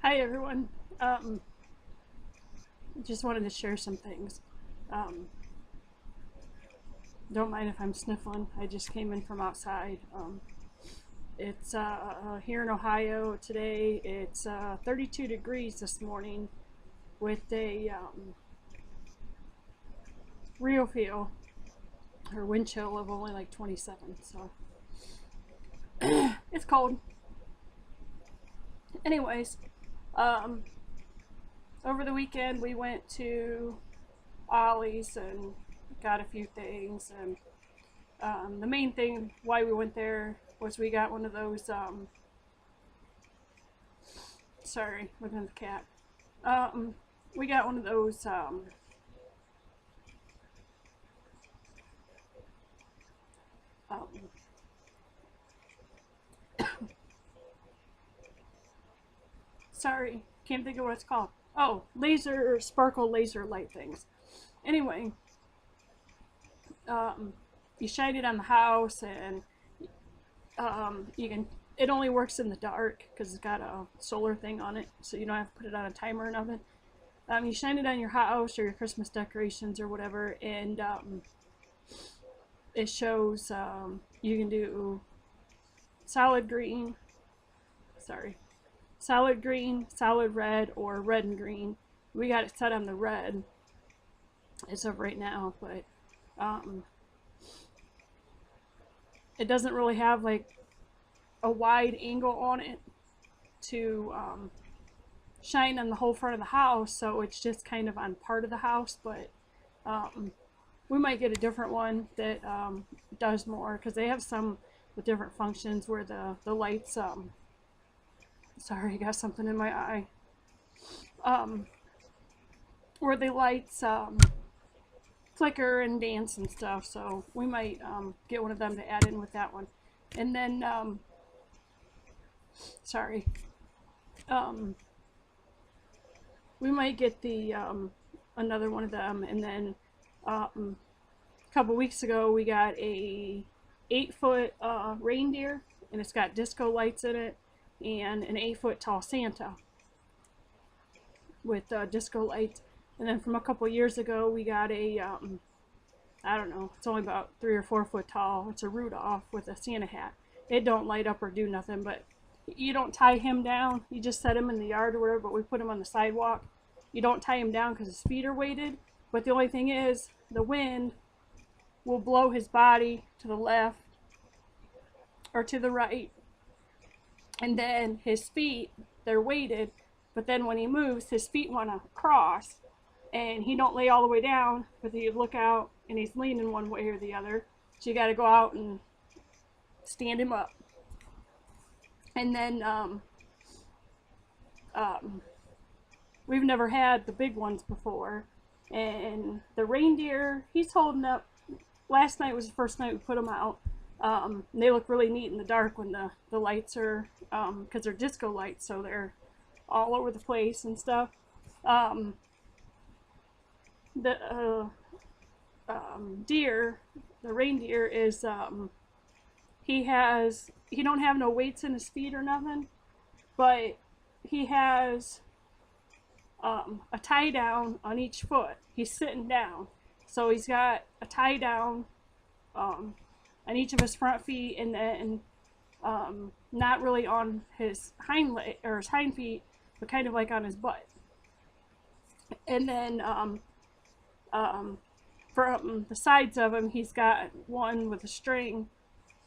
Hi everyone. Just wanted to share some things. Um, don't mind if I'm sniffling. I just came in from outside. It's here in Ohio today. It's 32 degrees this morning with a real feel or wind chill of only like 27. So it's cold. Anyways, um, over the weekend we went to Ollie's and got a few things. And the main thing why we went there was we got one of those. Sorry, looking at the cat. We got one of those. Um, Sorry, can't think of what it's called. Oh, laser sparkle laser light things. Anyway, um, you shine it on the house, and you can. It only works in the dark because it's got a solar thing on it, so you don't have to put it on a timer or nothing. You shine it on your house or your Christmas decorations or whatever, and it shows you can do solid green, sorry, solid green, solid red, or red and green. We got it set on the red as of right now, but um, it doesn't really have like a wide angle on it to shine on the whole front of the house, so it's just kind of on part of the house. But um, we might get a different one that does more because they have some with different functions where the lights sorry, I got something in my eye. Um, where the lights flicker and dance and stuff. So we might get one of them to add in with that one. And then, sorry, um, we might get the another one of them. And then a couple weeks ago, we got a 8-foot reindeer, and it's got disco lights in it, and an 8-foot tall Santa with disco lights. And then from a couple years ago, we got a I don't know, it's only about 3 or 4 foot tall. It's a Rudolph with a Santa hat. It don't light up or do nothing, but you don't tie him down. You just set him in the yard or whatever, but we put him on the sidewalk. You don't tie him down because his feet are weighted. But the only thing is, the wind will blow his body to the left or to the right. And then his feet, they're weighted. But then when he moves, his feet want to cross. And he don't lay all the way down, but you look out and he's leaning one way or the other. So you got to go out and stand him up. And then um, we've never had the big ones before. And the reindeer, he's holding up. Last night was the first night we put them out. They look really neat in the dark when the lights are, because they're disco lights, so they're all over the place and stuff. Um, the deer, the reindeer is he don't have no weights in his feet or nothing, but he has a tie down on each foot. He's sitting down, so he's got a tie down on each of his front feet, and then not really on his hind leg or his hind feet, but kind of like on his butt. And then from the sides of him, he's got one with a string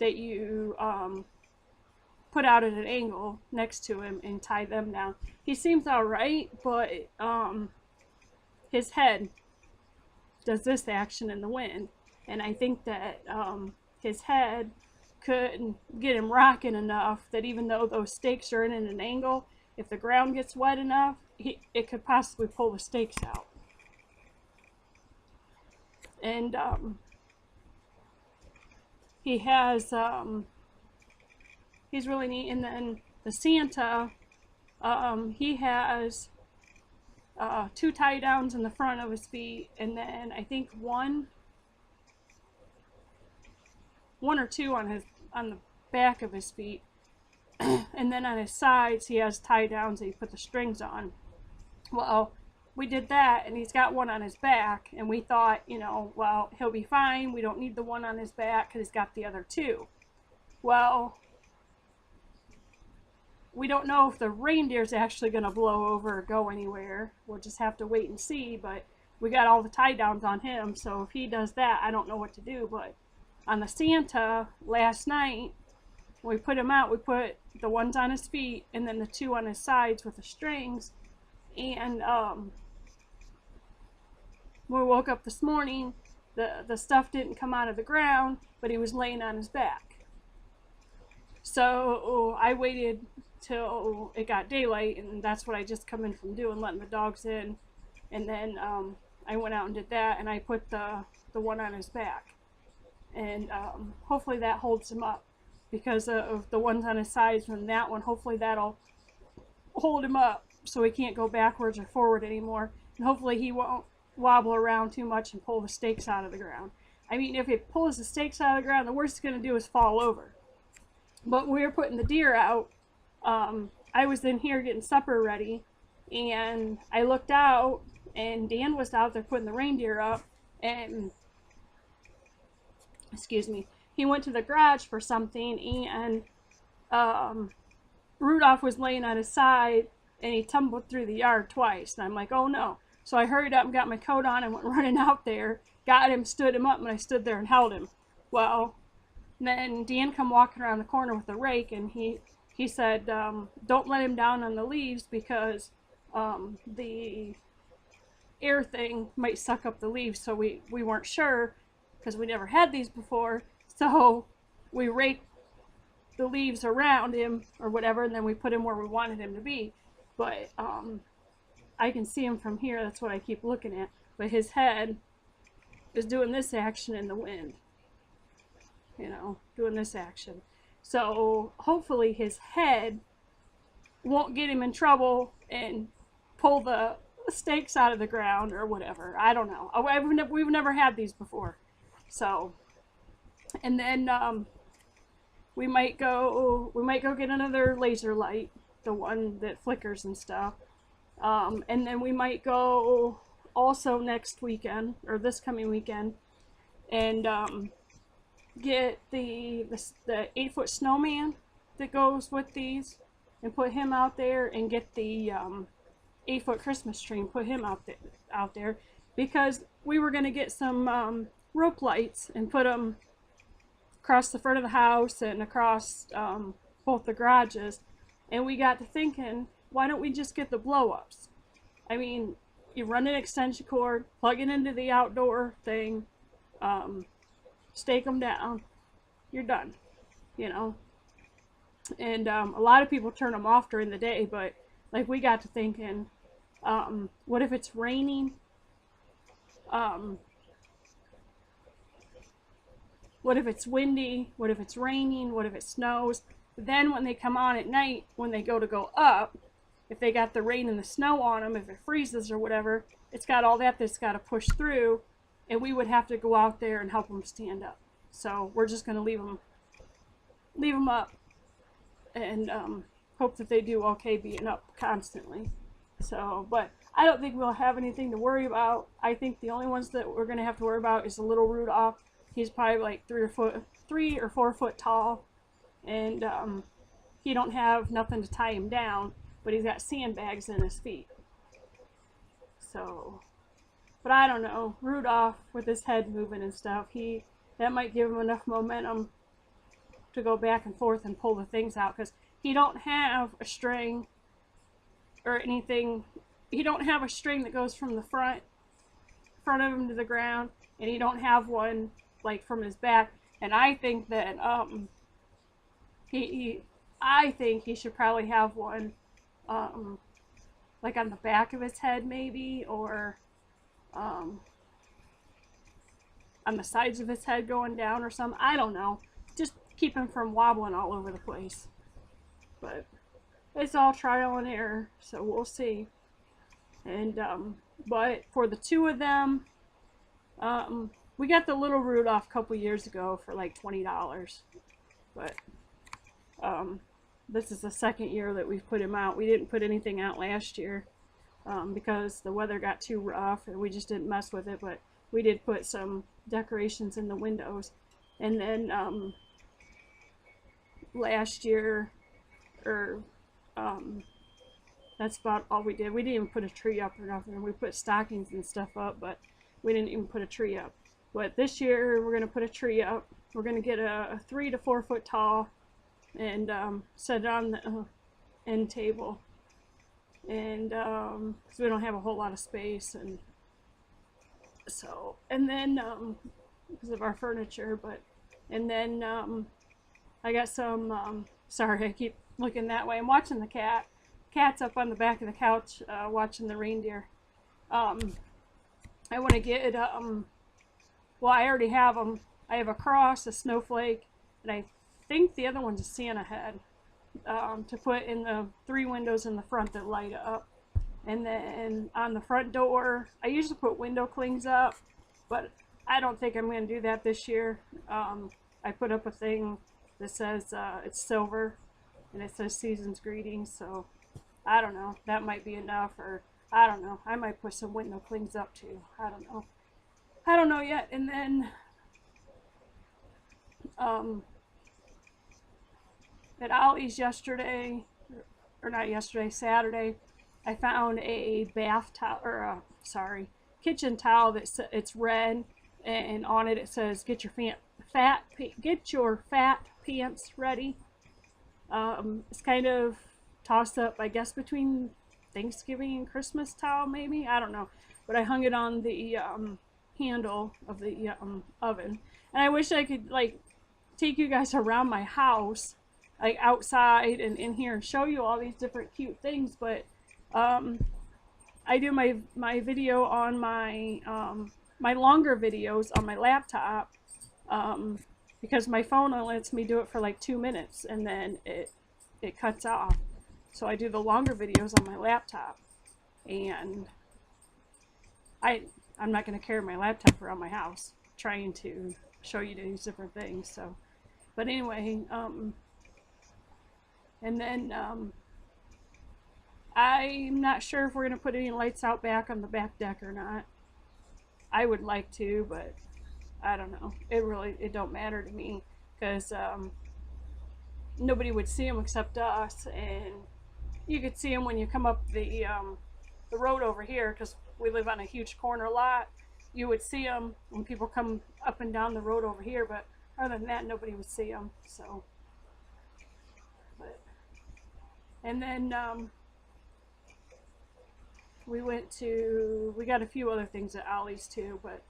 that you put out at an angle next to him and tie them down. He seems all right, but his head does this action in the wind, and I think that his head could get him rocking enough that even though those stakes are in an angle, if the ground gets wet enough, it could possibly pull the stakes out. And he has he's really neat. And then the Santa, he has two tie downs in the front of his feet, and then I think one or two on the back of his feet. And then on his sides he has tie downs that he put the strings on. Well, we did that, and he's got one on his back, and we thought, you know, well, he'll be fine. We don't need the one on his back because he's got the other two. Well, we don't know if the reindeer's actually going to blow over or go anywhere. We'll just have to wait and see, but we got all the tie downs on him, so if he does that, I don't know what to do. But on the Santa last night, when we put him out, we put the ones on his feet and then the two on his sides with the strings. And when we woke up this morning, the stuff didn't come out of the ground, but he was laying on his back. So I waited till it got daylight, and that's what I just come in from doing, letting the dogs in. And then I went out and did that, and I put the one on his back. And hopefully that holds him up, because of the ones on his sides and that one, hopefully that'll hold him up so he can't go backwards or forward anymore. And hopefully he won't wobble around too much and pull the stakes out of the ground. I mean, if it pulls the stakes out of the ground, the worst it's going to do is fall over. But when we were putting the deer out, I was in here getting supper ready, and I looked out, and Dan was out there putting the reindeer up, and excuse me, he went to the garage for something, and Rudolph was laying on his side, and he tumbled through the yard twice. And I'm like, oh no. So I hurried up and got my coat on and went running out there, got him, stood him up, and I stood there and held him. Well, then Dan come walking around the corner with a rake, and he said, don't let him down on the leaves, because the air thing might suck up the leaves. So we weren't sure, because we never had these before. So we raked the leaves around him or whatever, and then we put him where we wanted him to be. But I can see him from here. That's what I keep looking at. But his head is doing this action in the wind. You know, doing this action. So hopefully his head won't get him in trouble and pull the stakes out of the ground or whatever. I don't know. We've never had these before. So, and then we might go get another laser light, the one that flickers and stuff. And then we might go also next weekend, or this coming weekend, and get the 8-foot snowman that goes with these, and put him out there, and get the 8-foot Christmas tree and put him out there, because we were going to get some rope lights and put them across the front of the house and across both the garages. And we got to thinking, why don't we just get the blow-ups? I mean, you run an extension cord, plug it into the outdoor thing, stake them down, you're done, you know. And a lot of people turn them off during the day, but like, we got to thinking, what if it's raining? What if it's windy? What if it's raining? What if it snows? Then when they come on at night, when they go up, if they got the rain and the snow on them, if it freezes or whatever, it's got all that that's got to push through, and we would have to go out there and help them stand up. So we're just going to leave them up, and hope that they do okay being up constantly. So, but I don't think we'll have anything to worry about. I think the only ones that we're going to have to worry about is the little Rudolph. He's probably like 3 or 4 foot tall, and he don't have nothing to tie him down, but he's got sandbags in his feet. So, but I don't know, Rudolph with his head moving and stuff, that might give him enough momentum to go back and forth and pull the things out, because he don't have a string or anything. He don't have a string that goes from the front of him to the ground, and he don't have one like from his back. And I think that I think he should probably have one like on the back of his head maybe, or on the sides of his head going down or something. I don't know. Just keep him from wobbling all over the place. But it's all trial and error, so we'll see. And but for the two of them, we got the little Rudolph a couple years ago for like $20. But this is the second year that we've put him out. We didn't put anything out last year because the weather got too rough and we just didn't mess with it, but we did put some decorations in the windows. And then last year, or that's about all we did. We didn't even put a tree up or nothing. We put stockings and stuff up, but we didn't even put a tree up. But this year we're going to put a tree up. We're going to get a 3 to 4 foot tall and set it on the end table. And because we don't have a whole lot of space, and so, and then because of our furniture, but, and then I got some, sorry, I keep looking that way. I'm watching the cat. Cat's up on the back of the couch watching the reindeer. I want to get, well, I already have them. I have a cross, a snowflake, and I think the other one's a Santa head to put in the 3 windows in the front that light up. And then on the front door, I usually put window clings up, but I don't think I'm going to do that this year. I put up a thing that says it's silver, and it says Season's Greetings, so I don't know. That might be enough, or I don't know. I might put some window clings up too. I don't know. I don't know yet. And then at Ollie's yesterday, or not yesterday, Saturday, I found a bath towel, or kitchen towel that's it's red, and on it it says get your fat pants ready. It's kind of tossed up, I guess, between Thanksgiving and Christmas towel, maybe, I don't know, but I hung it on the handle of the oven, and I wish I could like take you guys around my house, like outside and in here, and show you all these different cute things, but I do my video on my my longer videos on my laptop because my phone only lets me do it for like 2 minutes and then it cuts off. So I do the longer videos on my laptop, and I'm not going to carry my laptop around my house trying to show you these different things. So, but anyway, and then I'm not sure if we're going to put any lights out back on the back deck or not. I would like to, but I don't know. It don't matter to me, because nobody would see them except us, and you could see them when you come up the road over here, because we live on a huge corner lot. You would see them when people come up and down the road over here, but other than that, nobody would see them. So, but, and then we got a few other things at Ollie's too, but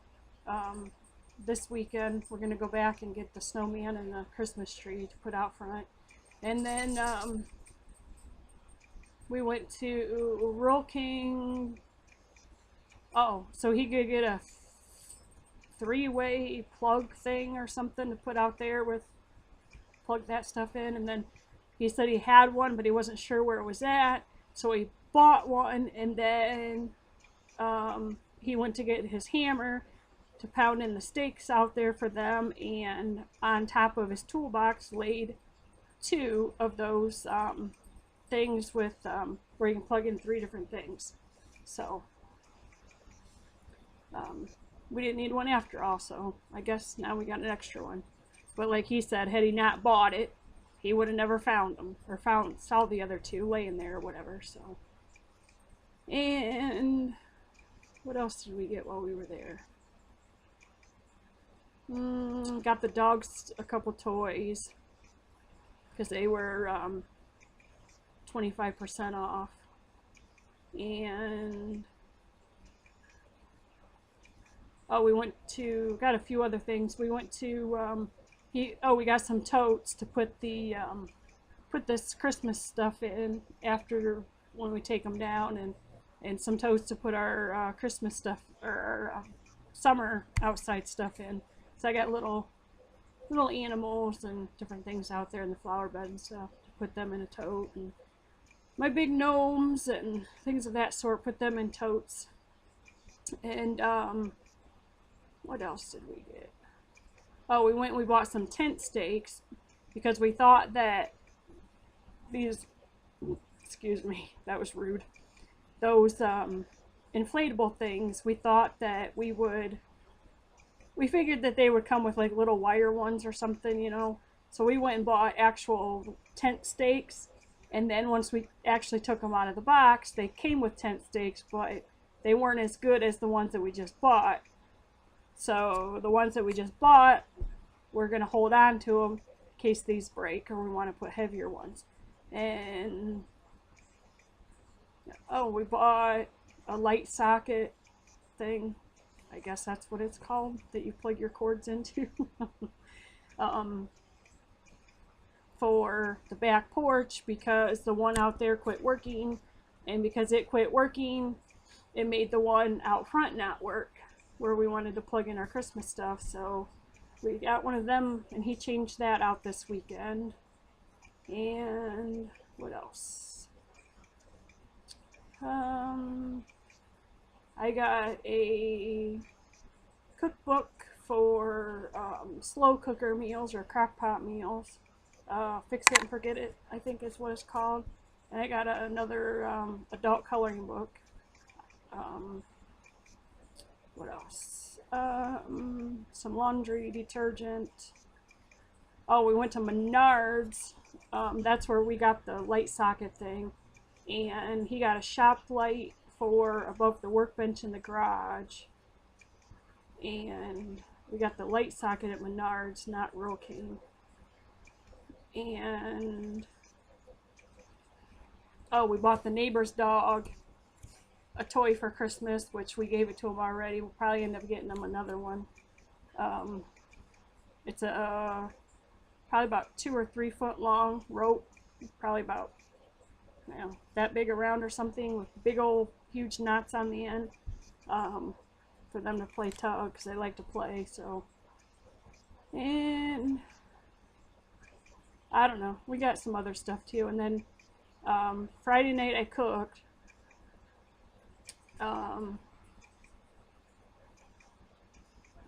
this weekend we're going to go back and get the snowman and the Christmas tree to put out front. And then we went to Rural King. Oh, so he could get a 3-way plug thing or something to put out there with, plug that stuff in. And then he said he had one, but he wasn't sure where it was at, so he bought one. And then he went to get his hammer to pound in the stakes out there for them, and on top of his toolbox laid 2 of those things with where you can plug in 3 different things. So we didn't need one after all, so I guess now we got an extra one. But like he said, had he not bought it, he would have never found them, or saw the other 2 laying there or whatever. So, and what else did we get while we were there? Got the dogs a couple toys because they were 25% off. And oh, we got a few other things. We went to we got some totes to put the put this Christmas stuff in after when we take them down, and some totes to put our Christmas stuff, or our summer outside stuff in. So I got little animals and different things out there in the flower bed and stuff to put them in a tote, and my big gnomes and things of that sort, put them in totes. And what else did we get? Oh, we bought some tent stakes because we thought that these, excuse me, that was rude. Those inflatable things, we thought that we figured that they would come with like little wire ones or something, you know. So we went and bought actual tent stakes, and then once we actually took them out of the box, they came with tent stakes, but they weren't as good as the ones that we just bought. So the ones that we just bought, we're gonna hold on to them in case these break, or we want to put heavier ones. And oh, we bought a light socket thing. I guess that's what it's called, that you plug your cords into. um, for the back porch, because the one out there quit working, and because it quit working, it made the one out front not work, where we wanted to plug in our Christmas stuff. So we got one of them, and he changed that out this weekend. And what else? I got a cookbook for slow cooker meals or crock pot meals. Fix It and Forget It, I think is what it's called. And I got another adult coloring book. What else? Some laundry detergent. Oh, we went to Menards. That's where we got the light socket thing. And he got a shop light for above the workbench in the garage. And we got the light socket at Menards, not Rural King. And oh, we bought the neighbor's dog a toy for Christmas, which we gave it to him already. We'll probably end up getting him another one. It's a probably about 2 or 3 foot long rope, probably about, you know, that big around or something, with big old huge knots on the end, for them to play tug, because they like to play. So, and I don't know, we got some other stuff too. And then Friday night I cooked.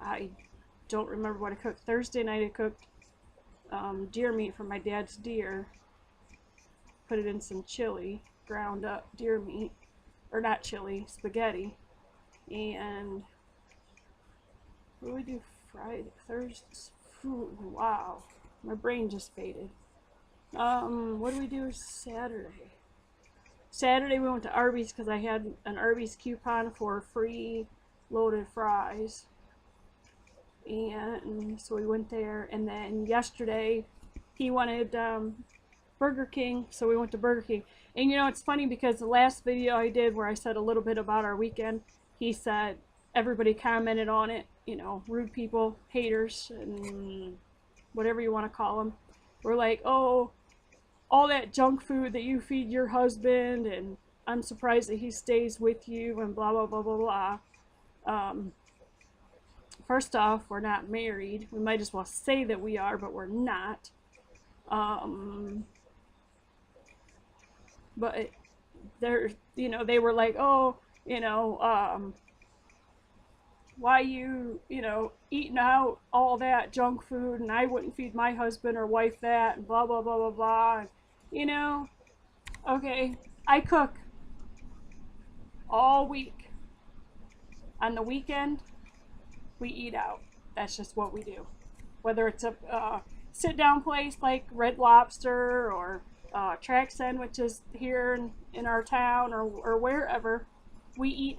I don't remember what I cooked. Thursday night I cooked deer meat for my dad's deer. Put it in some chili, ground up deer meat, or not chili, spaghetti. And what do we do Friday? Thursday? Wow, my brain just faded. What do we do Saturday? Saturday we went to Arby's because I had an Arby's coupon for free loaded fries. And so we went there. And then yesterday he wanted Burger King, so we went to Burger King. And you know, it's funny because the last video I did where I said a little bit about our weekend, he said everybody commented on it, you know, rude people, haters, and whatever you want to call them. We're like, oh, all that junk food that you feed your husband, and I'm surprised that he stays with you, and blah blah blah blah blah. First off, we're not married. We might as well say that we are, but we're not. But they're, you know, they were like, oh, you know, why you know, eating out all that junk food, and I wouldn't feed my husband or wife that, and blah blah blah blah blah. And, you know, okay, I cook all week. On the weekend, we eat out. That's just what we do. Whether it's a sit-down place like Red Lobster, or track sandwiches here in our town, or wherever, we eat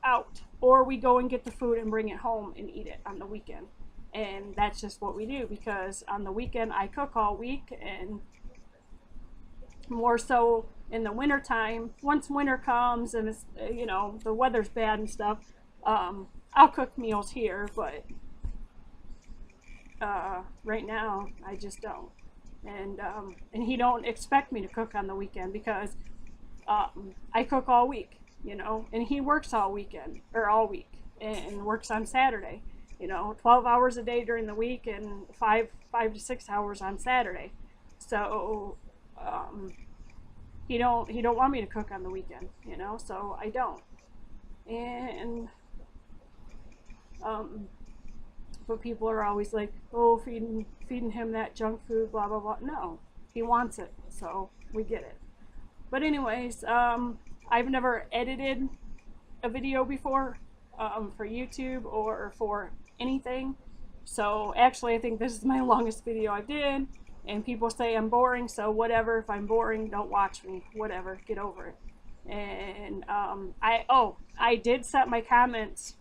out, or we go and get the food and bring it home and eat it on the weekend. And that's just what we do, because on the weekend I cook all week, and more so in the winter time. Once winter comes and it's, you know, the weather's bad and stuff, I'll cook meals here, but right now I just don't. And he don't expect me to cook on the weekend, because I cook all week, you know, and he works all weekend, or all week, and works on Saturday, you know, 12 hours a day during the week, and 5 to 6 hours on Saturday. So he don't want me to cook on the weekend, you know, so I don't. And but people are always like, oh, feeding him that junk food, blah blah blah. No, He wants it, so we get it. But anyways, I've never edited a video before for YouTube or for anything. So actually I think this is my longest video I did, and people say I'm boring, so whatever. If I'm boring, don't watch me, whatever, get over it. And I did set my comments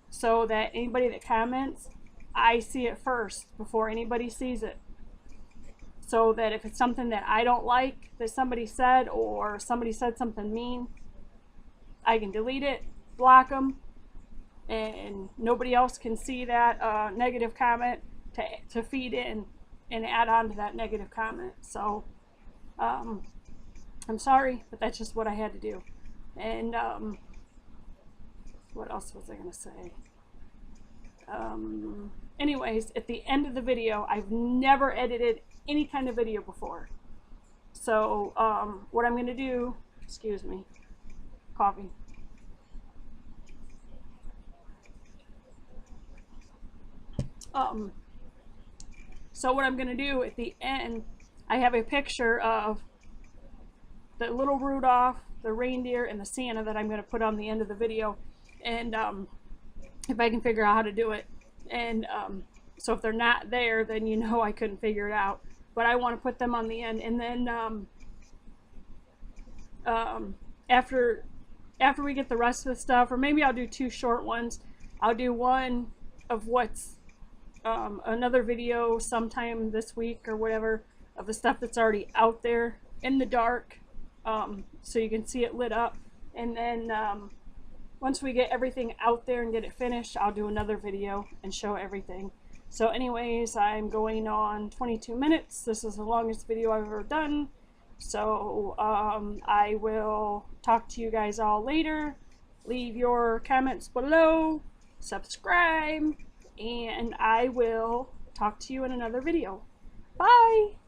so that anybody that comments, I see it first before anybody sees it, so that if it's something that I don't like that somebody said, or somebody said something mean, I can delete it, block them, and nobody else can see that negative comment to feed in and add on to that negative comment. So I'm sorry, but that's just what I had to do. And what else was I going to say? Anyways, at the end of the video, I've never edited any kind of video before. So what I'm going to do, excuse me, coffee. So what I'm going to do at the end, I have a picture of the little Rudolph, the reindeer, and the Santa that I'm going to put on the end of the video. And if I can figure out how to do it. And so if they're not there, then you know I couldn't figure it out. But I want to put them on the end. And then after we get the rest of the stuff, or maybe I'll do 2 short ones. I'll do one of what's another video sometime this week or whatever of the stuff that's already out there in the dark, so you can see it lit up. And then once we get everything out there and get it finished, I'll do another video and show everything. So anyways, I'm going on 22 minutes. This is the longest video I've ever done. So I will talk to you guys all later. Leave your comments below, subscribe, and I will talk to you in another video. Bye!